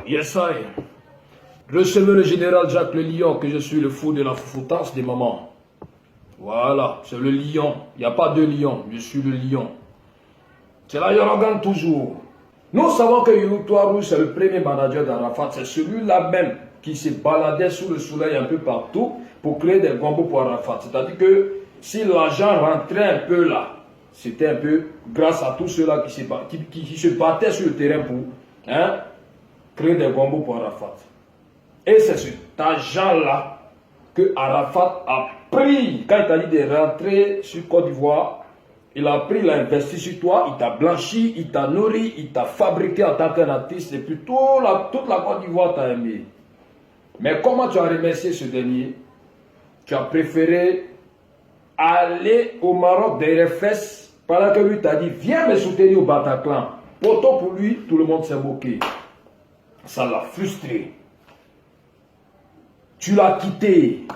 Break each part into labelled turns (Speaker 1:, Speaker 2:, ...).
Speaker 1: Yes, I. Recevez le général Jacques le Lion, que je suis le fou de la foutasse des mamans. Voilà, c'est le lion. Il n'y a pas de lion, je suis le lion. C'est la Yorogan toujours. Nous savons que Youtou c'est le premier manager d'Arafat. C'est celui-là même qui se baladait sous le soleil un peu partout pour créer des gombos pour Arafat. C'est-à-dire que si l'argent rentrait un peu là, c'était un peu grâce à tous ceux-là qui se battaient sur le terrain pour créer des gombos pour Arafat. Et c'est cet argent-là que Arafat a pris. Quand il t'a dit de rentrer sur Côte d'Ivoire, il a pris, il a investi sur toi, il t'a blanchi, il t'a nourri, il t'a fabriqué en tant qu'un artiste. Et puis toute la Côte d'Ivoire t'a aimé. Mais comment tu as remercié ce dernier? Tu as préféré aller au Maroc derrière fesses pendant que lui t'a dit viens me soutenir au Bataclan. Pourtant pour lui, tout le monde s'est moqué. Ça l'a frustré. Tu l'as quitté.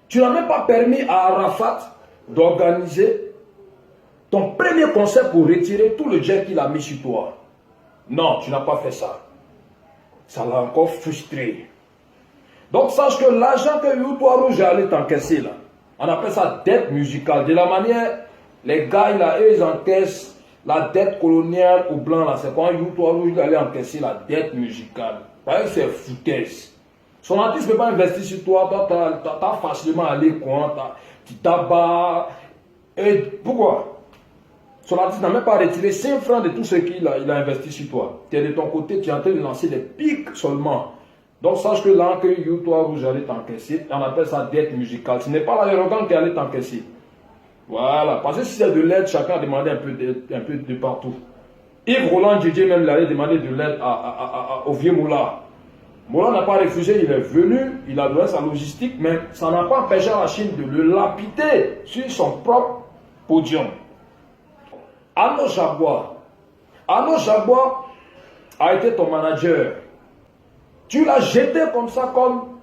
Speaker 1: Tu n'as même pas permis à Arafat d'organiser ton premier concert pour retirer tout le jet qu'il a mis sur toi. Non, tu n'as pas fait ça. Ça l'a encore frustré. Donc sache que l'argent que Youtou Rouge allait t'encaisser là, on appelle ça dette musicale. De la manière, les gars là, eux, ils encaissent la dette coloniale au blanc là. C'est quand Youtou Rouge allait encaisser la dette musicale. Parce que c'est foutaise. Son artiste ne peut pas investir sur toi, t'as facilement allé quoi, tu t'abats. Et pourquoi? Son artiste n'a même pas retiré 5 francs de tout ce qu'il a investi sur toi. Tu es de ton côté, tu es en train de lancer des pics seulement. Donc sache que là, que Youtou Rouge allait t'encaisser, on appelle ça dette musicale. Ce n'est pas la Yorogan qui allait t'encaisser. Voilà. Parce que si c'est de l'aide, chacun a demandé un peu de partout. Yves Roland DJ même, il allait demander de l'aide au vieux Moula. Moula n'a pas refusé, il est venu, il a donné sa logistique, mais ça n'a pas empêché la Chine de le lapider sur son propre podium. Arnaud Jaguar. Arnaud Jaguar a été ton manager. Tu l'as jeté comme ça, comme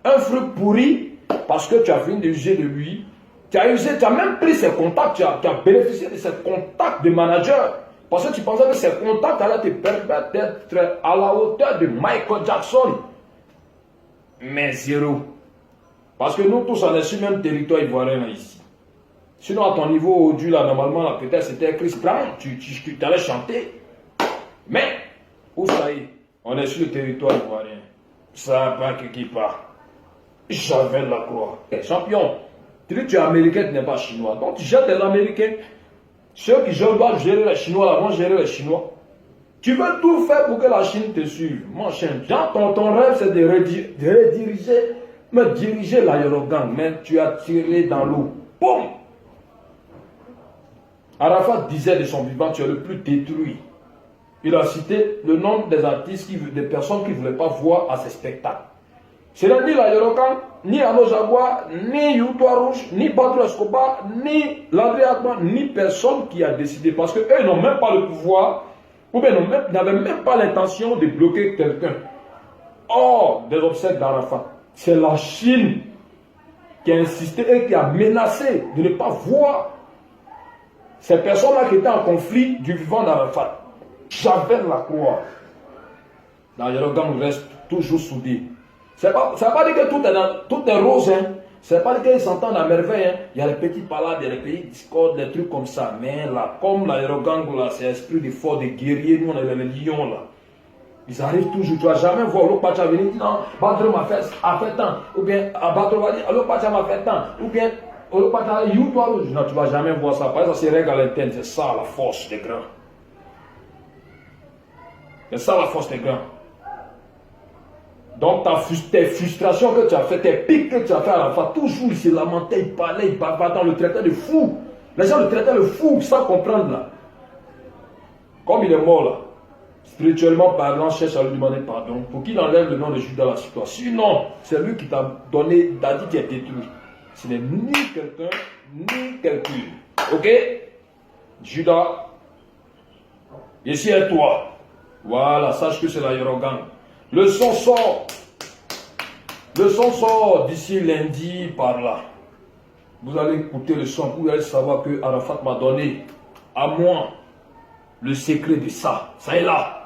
Speaker 1: un fruit pourri, parce que tu as fini d'user de lui. Tu as même pris ses contacts, tu as bénéficié de ses contacts de manager. Parce que tu pensais que ces contacts allaient te permettre d'être à la hauteur de Michael Jackson. Mais zéro. Parce que nous tous, on est sur le même territoire ivoirien là, ici. Sinon, à ton niveau aujourd'hui, là, normalement, peut-être c'était Chris Brown, tu allais chanter. Mais, où ça y est, on est sur le territoire ivoirien. Ça va pas qui part. J'avais la croix. Champion, tu dis que tu es américain, tu n'es pas chinois. Donc tu jettes les américains. Ceux qui doivent gérer les Chinois, là, vont gérer les Chinois. Tu veux tout faire pour que la Chine te suive. Mon chien, ton rêve, c'est de diriger la Yorogan, mais tu as tiré dans l'eau. Boum! Arafat disait de son vivant, tu es le plus détruit. Il a cité le nom des artistes, des personnes qui ne voulaient pas voir à ces spectacles. Ce n'est ni la Yorogan, ni Arnaud Jaguar, ni Youtou Rouge, ni Badru Escobar, ni Landry Adman, ni personne qui a décidé. Parce qu'eux n'ont même pas le pouvoir, ou bien n'avaient même pas l'intention de bloquer quelqu'un. Or, des obsèques d'Arafat, c'est la Chine qui a insisté et qui a menacé de ne pas voir ces personnes-là qui étaient en conflit du vivant d'Arafat. J'avais la croix. La Yorogan reste toujours soudée. Ça ne veut pas dire que tout est rose. Hein. Ça ne veut pas dire qu'ils s'entendent à merveille. Hein. Il y a les petits palades, il y a les petits discordes, des trucs comme ça. Mais là, comme la Yorogan, c'est l'esprit de fort, de guerrier, nous on est les lions là. Ils arrivent toujours. Tu ne vas jamais voir l'autre Pacha venir dire non, Badru m'a fait tant. Ou bien Badru va dire l'autre Pacha m'a fait tant. Ou bien l'autre Pacha Youtou Rouge. Non, tu ne vas jamais voir ça. Parce que ça se règle à l'interne. C'est ça la force des grands. C'est ça la force des grands. Donc tes frustrations que tu as fait, tes pics que tu as fait à la fin, toujours il se lamentait, il parlait, il bavardait, le traitait de fou. Les gens le traitaient de fou sans comprendre là. Comme il est mort là, spirituellement parlant, cherche à lui demander pardon pour qu'il enlève le nom de Judas à la situation. Sinon, c'est lui qui t'a donné, t'a dit qu'il est détruit. Ce n'est ni quelqu'un, ni calcul. Ok? Judas, ici est toi. Voilà, sache que c'est la Yorogan. Le son sort. Le son sort d'ici lundi par là. Vous allez écouter le son. Vous allez savoir que Arafat m'a donné à moi le secret de ça. Ça est là.